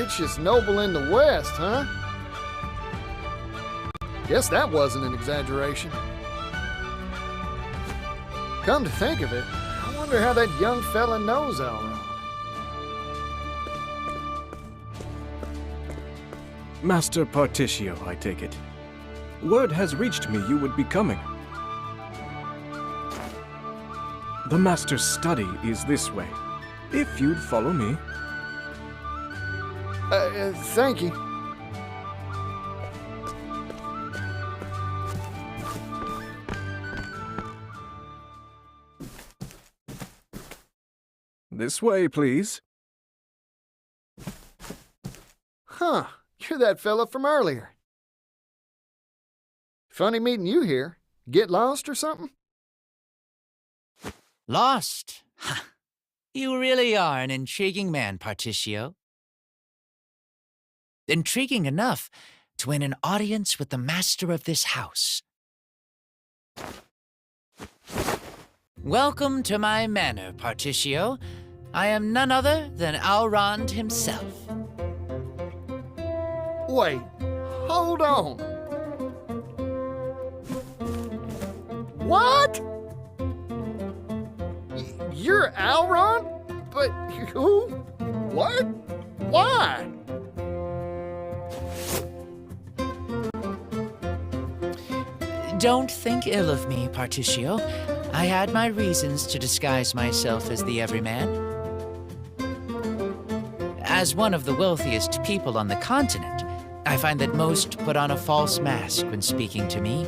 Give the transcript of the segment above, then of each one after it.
richest noble in the West, huh? Guess that wasn't an exaggeration. Come to think of it, I wonder how that young fella knows Elrond. Master Particio, I take it. Word has reached me you would be coming. The Master's study is this way. If you'd follow me. Thank you. This way, please. Huh, you're that fella from earlier. Funny meeting you here. Get lost or something? Lost? Ha! You really are an intriguing man, Particio. Intriguing enough to win an audience with the master of this house. Welcome to my manor, Particio. I am none other than Elrond himself. Wait, hold on. What? You're Elrond? But who? What? Why? Don't think ill of me, Particio. I had my reasons to disguise myself as the everyman. As one of the wealthiest people on the continent, I find that most put on a false mask when speaking to me.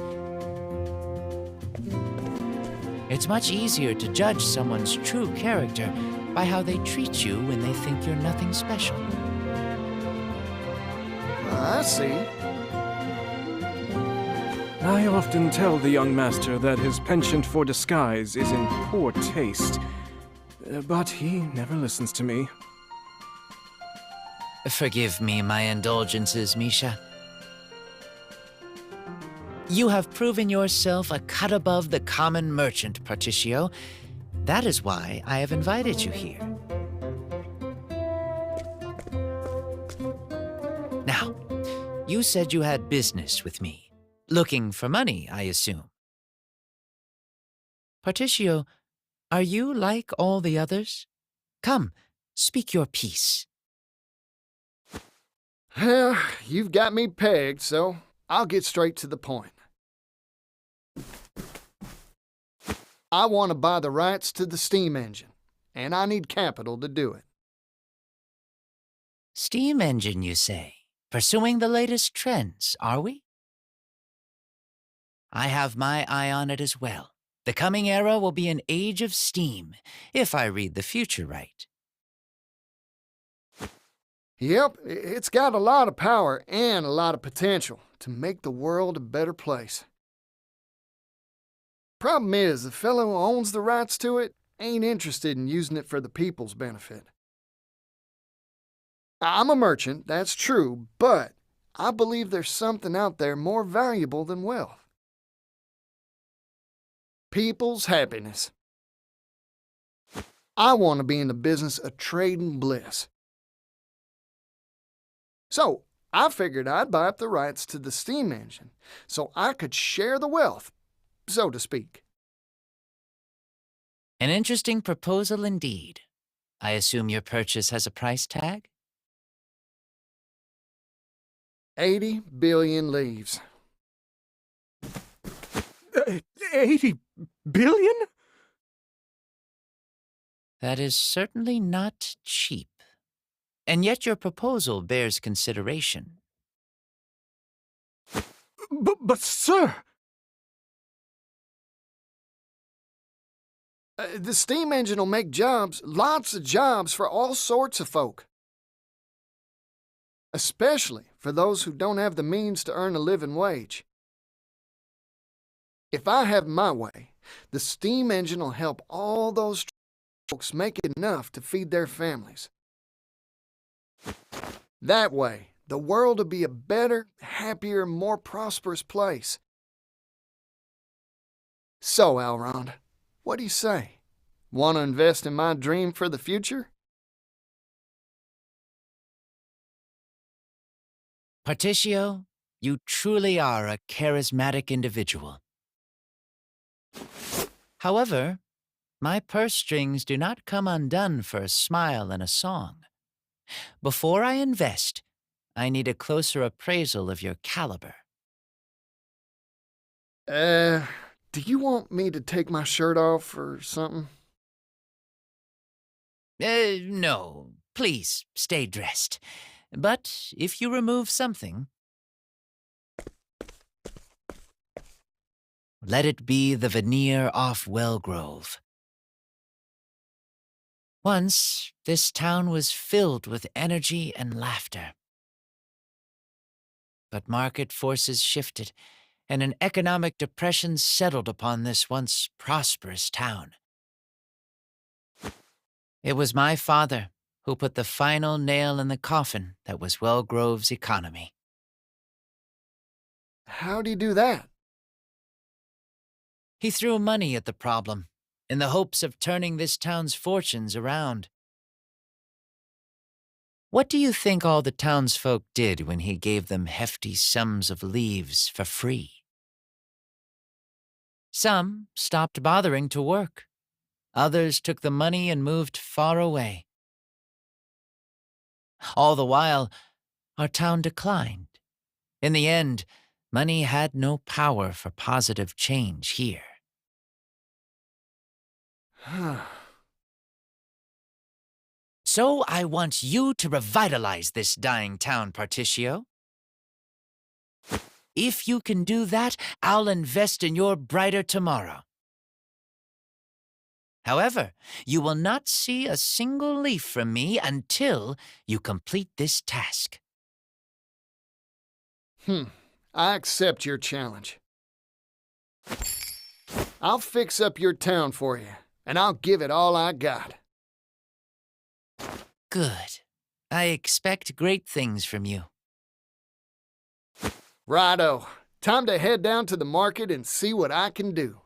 It's much easier to judge someone's true character by how they treat you when they think you're nothing special. I see. I often tell the young master that his penchant for disguise is in poor taste, but he never listens to me. Forgive me my indulgences, Misha. You have proven yourself a cut above the common merchant, Particio. That is why I have invited you here. Now, you said you had business with me. Looking for money, I assume. Particio, are you like all the others? Come, speak your piece. Well, you've got me pegged, so I'll get straight to the point. I want to buy the rights to the steam engine, and I need capital to do it. Steam engine, you say? Pursuing the latest trends, are we? I have my eye on it as well. The coming era will be an age of steam, if I read the future right. Yep, it's got a lot of power and a lot of potential to make the world a better place. Problem is, the fellow who owns the rights to it ain't interested in using it for the people's benefit. I'm a merchant, that's true, but I believe there's something out there more valuable than wealth. People's happiness. I want to be in the business of trading bliss. So, I figured I'd buy up the rights to the steam engine so I could share the wealth, so to speak. An interesting proposal indeed. I assume your purchase has a price tag? 80 billion leaves. 80 billion? That is certainly not cheap. And yet your proposal bears consideration. But sir! The steam engine will make jobs, lots of jobs for all sorts of folk. Especially for those who don't have the means to earn a living wage. If I have my way, the steam engine will help all those folks make enough to feed their families. That way, the world will be a better, happier, more prosperous place. So, Elrond, what do you say? Want to invest in my dream for the future? Particio, you truly are a charismatic individual. However, my purse strings do not come undone for a smile and a song. Before I invest, I need a closer appraisal of your caliber. Do you want me to take my shirt off or something? No. Please, stay dressed. But if you remove something, let it be the veneer off Wellgrove. Once, this town was filled with energy and laughter. But market forces shifted, and an economic depression settled upon this once prosperous town. It was my father who put the final nail in the coffin that was Wellgrove's economy. How'd he do that? He threw money at the problem, in the hopes of turning this town's fortunes around. What do you think all the townsfolk did when he gave them hefty sums of leaves for free? Some stopped bothering to work. Others took the money and moved far away. All the while, our town declined. In the end, money had no power for positive change here. So I want you to revitalize this dying town, Particio. If you can do that, I'll invest in your brighter tomorrow. However, you will not see a single leaf from me until you complete this task. I accept your challenge. I'll fix up your town for you, and I'll give it all I got. Good. I expect great things from you. Righto. Time to head down to the market and see what I can do.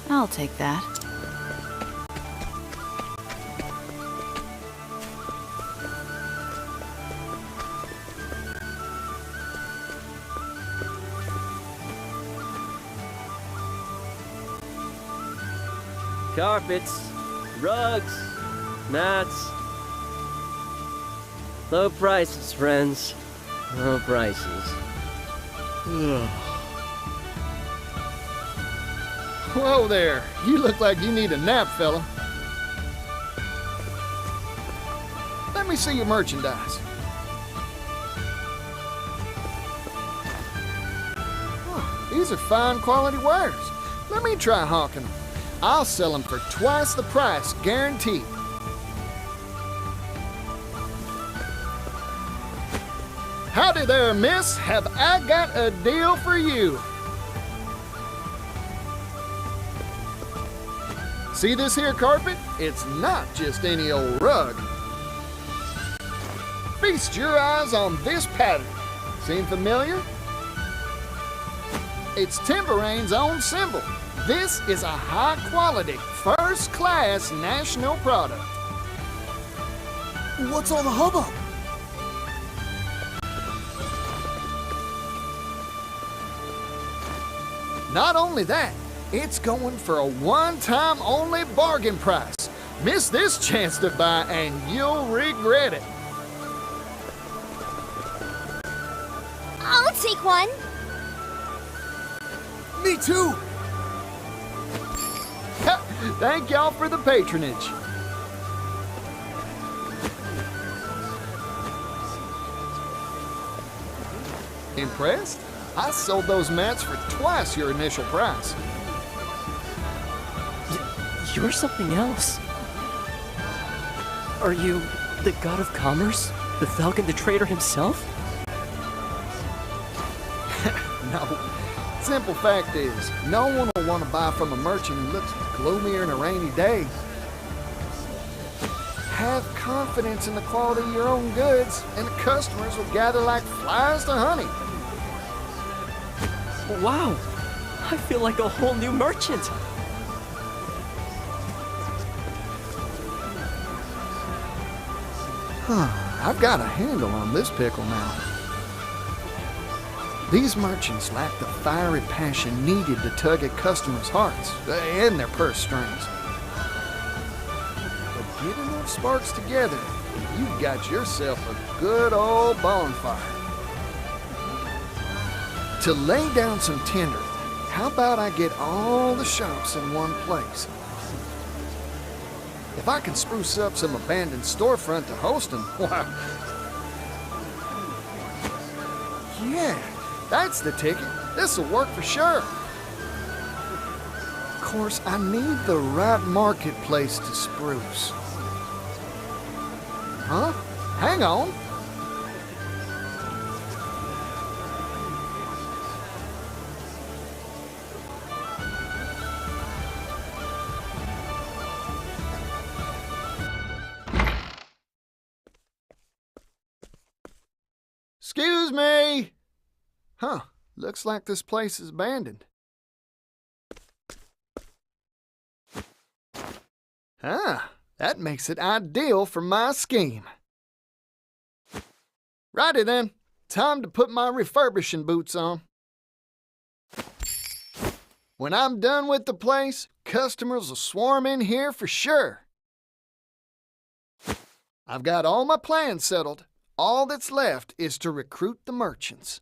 I'll take that. Carpets, rugs, mats. Low prices, friends. Low prices. Whoa there. You look like you need a nap, fella. Let me see your merchandise. Oh, these are fine quality wares. Let me try hawking them. I'll sell them for twice the price, guaranteed. Howdy there, miss. Have I got a deal for you? See this here carpet? It's not just any old rug. Feast your eyes on this pattern. Seem familiar? It's Timberane's own symbol. This is a high-quality, first-class national product. What's all the hubbub? Not only that, it's going for a one-time only bargain price. Miss this chance to buy and you'll regret it. I'll take one. Me too! Thank y'all for the patronage. Impressed? I sold those mats for twice your initial price. You're something else. Are you the god of commerce? The Falcon the Trader himself? No. Simple fact is, no one will want to buy from a merchant who looks gloomier than a rainy day. Have confidence in the quality of your own goods, and the customers will gather like flies to honey. Wow! I feel like a whole new merchant! I've got a handle on this pickle now. These merchants lack the fiery passion needed to tug at customers' hearts and their purse strings. But get enough sparks together, and you've got yourself a good old bonfire. To lay down some tinder, how about I get all the shops in one place? If I can spruce up some abandoned storefront to host them, why... Yeah, that's the ticket. This'll work for sure. Of course, I need the right marketplace to spruce. Huh? Hang on. Excuse me. Huh, looks like this place is abandoned. Ah, that makes it ideal for my scheme. Righty then, time to put my refurbishing boots on. When I'm done with the place, customers will swarm in here for sure. I've got all my plans settled. All that's left is to recruit the merchants.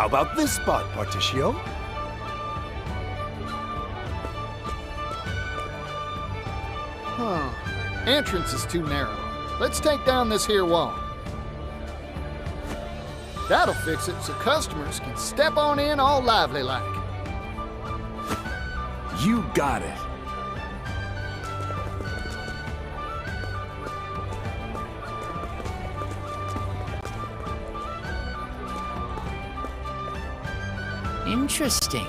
How about this spot, Particio? Huh. Entrance is too narrow. Let's take down this here wall. That'll fix it so customers can step on in all lively like. You got it. Interesting.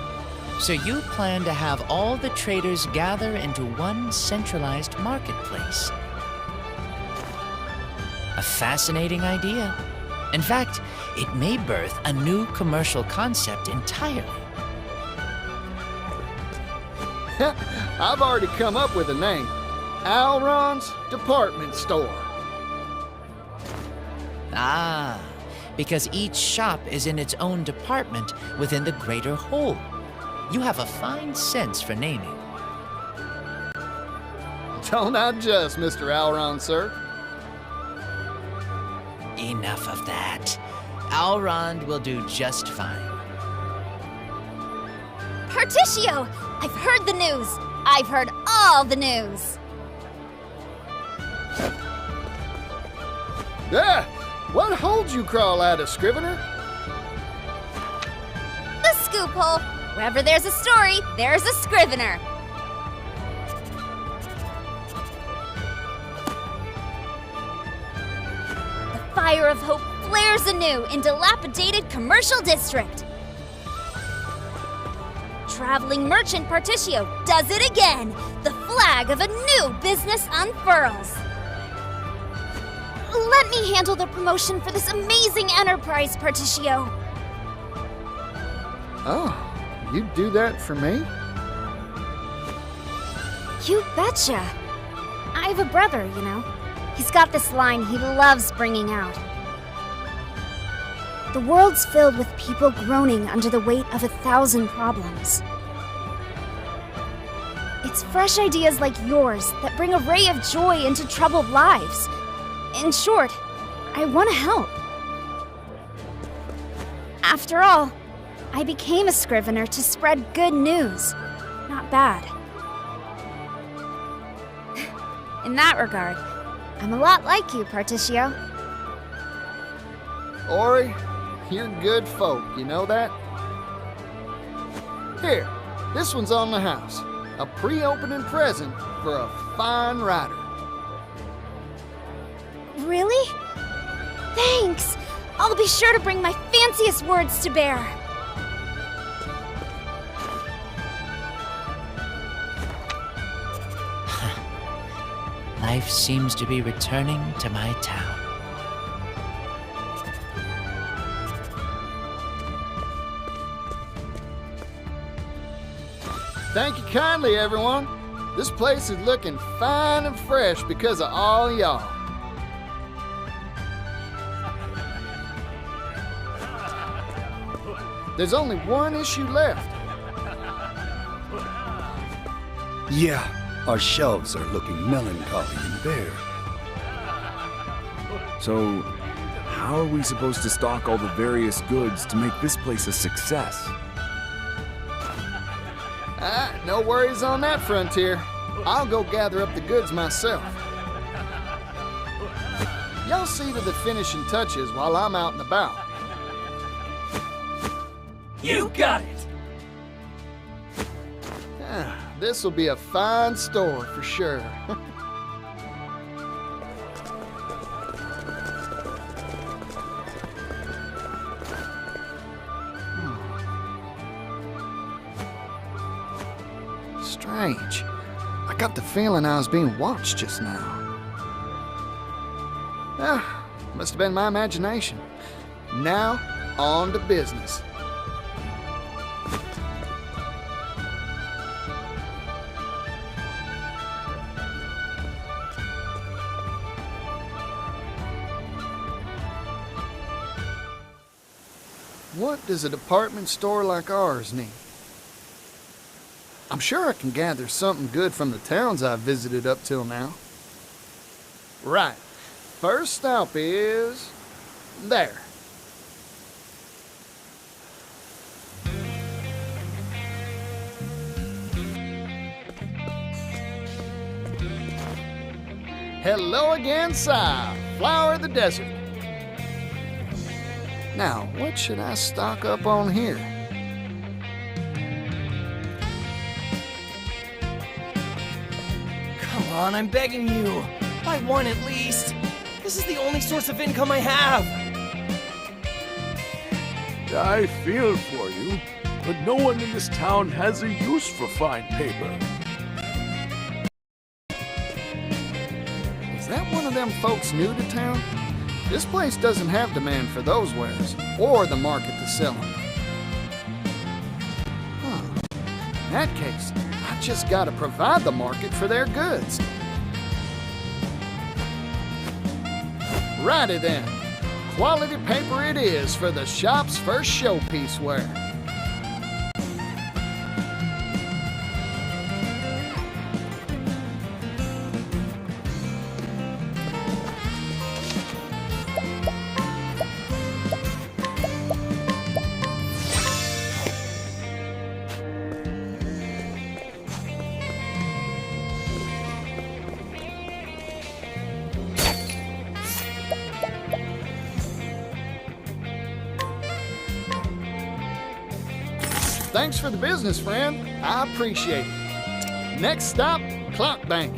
So you plan to have all the traders gather into one centralized marketplace. A fascinating idea. In fact, it may birth a new commercial concept entirely. I've already come up with a name. Alron's Department Store. Ah, because each shop is in its own department within the greater whole. You have a fine sense for naming. Don't I just, Mr. Alron, sir? Enough of that. Alrond will do just fine. Particio! I've heard the news! I've heard all the news! Ah! What holds you, crawl out of Scrivener? The scoop hole! Wherever there's a story, there's a Scrivener! The fire of hope flares anew in dilapidated commercial district. Traveling merchant Particio does it again! The flag of a new business unfurls! Let me handle the promotion for this amazing enterprise, Particio. Oh, you'd do that for me? You betcha. I have a brother, you know. He's got this line he loves bringing out. The world's filled with people groaning under the weight of 1,000 problems. It's fresh ideas like yours that bring a ray of joy into troubled lives. In short, I want to help. After all, I became a Scrivener to spread good news, not bad. In that regard, I'm a lot like you, Particio. Ori, you're good folk, you know that? Here, this one's on the house. A pre-opening present for a fine writer. Really? Thanks! I'll be sure to bring my fanciest words to bear. Life seems to be returning to my town. Thank you kindly, everyone. This place is looking fine and fresh because of all y'all. There's only one issue left. Yeah, our shelves are looking melancholy and bare. So, how are we supposed to stock all the various goods to make this place a success? No worries on that frontier. I'll go gather up the goods myself. Y'all see to the finishing touches while I'm out and about. You got it! This'll be a fine store for sure. Strange. I got the feeling I was being watched just now. Must have been my imagination. Now, on to business. What does a department store like ours need? I'm sure I can gather something good from the towns I've visited up till now. Right. First stop is... there. Hello again, Si, flower of the desert. Now, what should I stock up on here? Come on, I'm begging you. Buy one at least. This is the only source of income I have. I feel for you, but no one in this town has a use for fine paper. Is that one of them folks new to town? This place doesn't have demand for those wares, or the market to sell them. In that case, I just gotta provide the market for their goods. Righty then. Quality paper it is for the shop's first showpiece ware. Thanks for the business, friend. I appreciate it. Next stop, Clock Bank.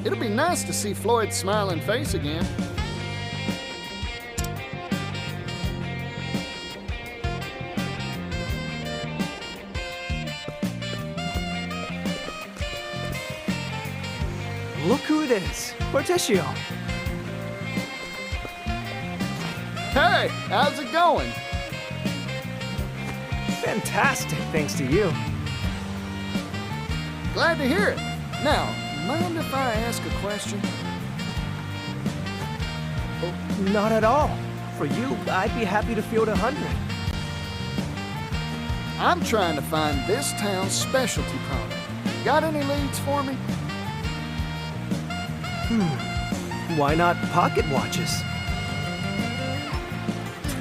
It'll be nice to see Floyd's smiling face again. Look who it is. Portesio. Hey, how's it going? Fantastic, thanks to you. Glad to hear it. Now, mind if I ask a question? Not at all. For you, I'd be happy to field 100. I'm trying to find this town's specialty product. Got any leads for me? Why not pocket watches?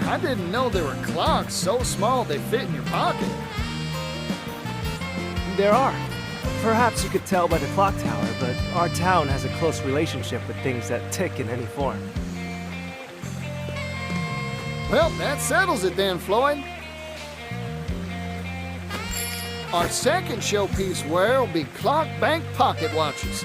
I didn't know there were clocks so small they fit in your pocket. There are. Perhaps you could tell by the clock tower, but our town has a close relationship with things that tick in any form. Well, that settles it then, Floyd. Our second showpiece ware will be Clock Bank pocket watches.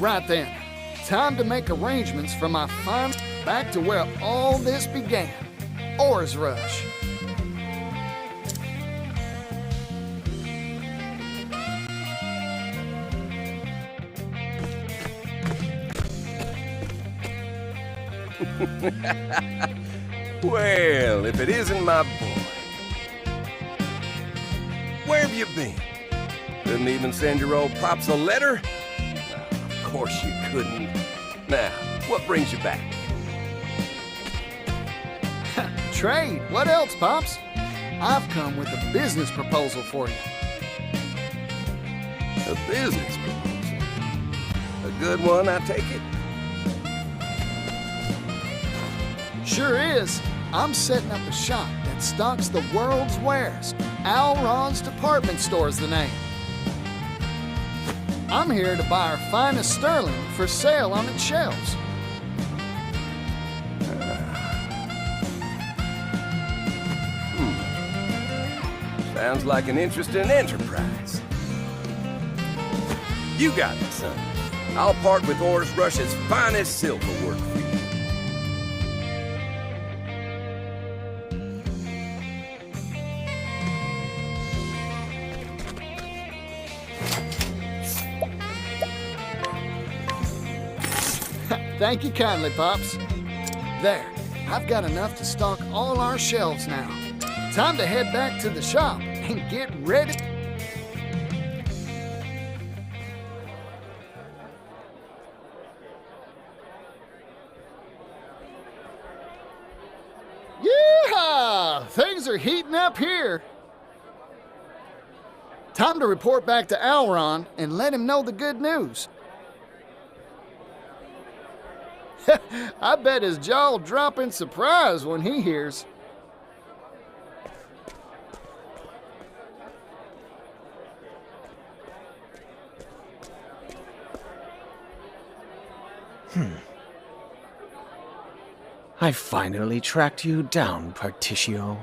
Right then, time to make arrangements for my final back to where all this began, Ores Rush. Well, if it isn't my boy. Where have you been? Couldn't even send your old pops a letter? Of course you couldn't. Now, what brings you back? Trade. What else, Pops? I've come with a business proposal for you. A business proposal? A good one, I take it? Sure is. I'm setting up a shop that stocks the world's wares. Ron's Department Store's the name. I'm here to buy our finest sterling for sale on its shelves. Sounds like an interesting enterprise. You got it, son. I'll part with Ores Rush's finest silver work for you. Thank you kindly, Pops. There, I've got enough to stock all our shelves now. Time to head back to the shop and get ready. Yeehaw! Things are heating up here. Time to report back to Ron and let him know the good news. I bet his jaw'll drop in surprise when he hears. I finally tracked you down, Particio.